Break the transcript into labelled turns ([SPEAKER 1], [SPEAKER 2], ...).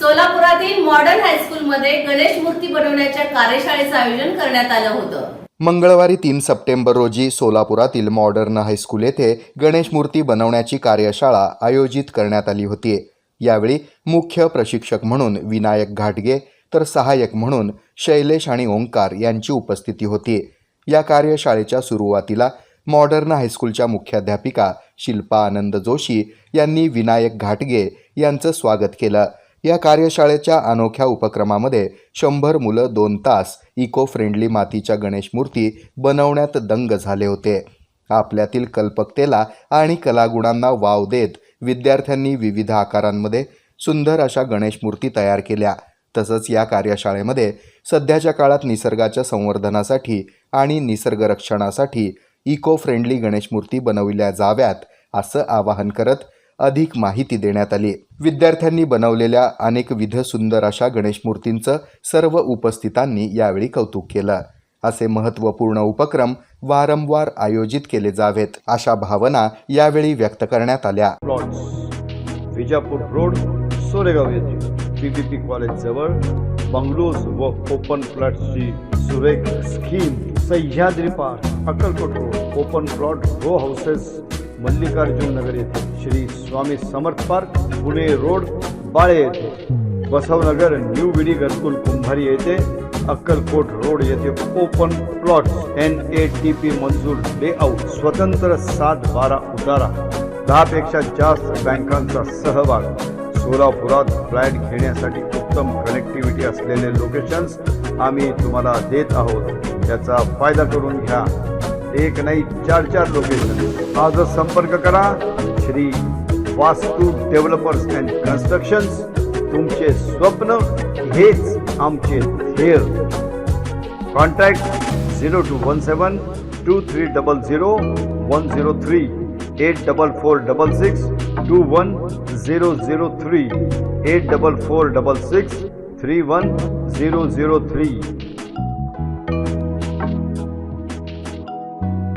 [SPEAKER 1] सोलापुरातील modern हायस्कूलमध्ये गणेश मूर्ती बनवण्याच्या कार्यशाळेचं आयोजन करण्यात आलं होतं।
[SPEAKER 2] मंगळवारी 3 सप्टेंबर रोजी सोलापुरातील मॉडर्न हायस्कूल येथे गणेश मूर्ती बनवण्याची कार्यशाळा आयोजित करण्यात आली होती। यावेळी मुख्य प्रशिक्षक म्हणून विनायक घाटगे तर सहाय्यक म्हणून शैलेश आणि ओंकार यांची उपस्थिती होती। या कार्यशाळेच्या सुरुवातीला मॉडर्न हायस्कूलच्या मुख्याध्यापिका शिल्पा आनंद जोशी यांनी विनायक घाटगे यांचं स्वागत केलं। या कार्यशाळेच्या अनोख्या उपक्रमामध्ये 100 मुलं 2 तास इको फ्रेंडली मातीच्या गणेश मूर्ती बनवण्यात दंग झाले होते। आपल्यातील कल्पकतेला आणि कलागुणांना वाव देत विद्यार्थ्यांनी विविध आकारांमध्ये सुंदर अशा गणेश मूर्ती तयार केल्या। तसंच या कार्यशाळेमध्ये सध्याच्या काळात निसर्गाच्या संवर्धनासाठी आणि निसर्ग रक्षणासाठी इको फ्रेंडली गणेश मूर्ती बनविल्या जाव्यात असं आवाहन करत अधिक माहिती देण्यात आली। विद्यार्थ्यांनी बनवलेल्या अनेकविध सुंदर अशा गणेश मूर्तींचं सर्व उपस्थितांनी यावेळी कौतुक केलं। असे महत्त्वपूर्ण उपक्रम वारंवार आयोजित केले जावेत अशा भावना यावेळी व्यक्त करण्यात आल्या।
[SPEAKER 3] विजापूर रोड सोरेगाव येथे पीपीपी कॉलेज जवळ बंगलोज व ओपन प्लॉटची सुरेख scheme, Sahyadri park Akkalkot road open plot row houses Mallikarjun Nagar येथे श्री स्वामी समर्थ पार्क पुणे रोड बाळे येथे बसवनगर न्यू विडी घरकुल कुंभारी येथे अक्कलकोट रोड येथे ओपन प्लॉट NATP मंजूर लेआउट स्वतंत्र 7-12 उतारा 10 पेक्षा जास्त बँकांचा सहभाग सोलापुरात फ्लॅट घेण्यासाठी उत्तम कनेक्टिव्हिटी असलेले लोकेशन्स आम्ही तुम्हाला देत आहोत। याचा फायदा करून घ्या। एक नाही 4 लोकेशन आजच संपर्क करा। श्री वास्तू डेव्हलपर्स अँड कन्स्ट्रक्शन्स, तुमचे स्वप्न हेच आमचे ध्येय। कॉन्टॅक्ट 0217 2300 103 84466 21003 84466 31003।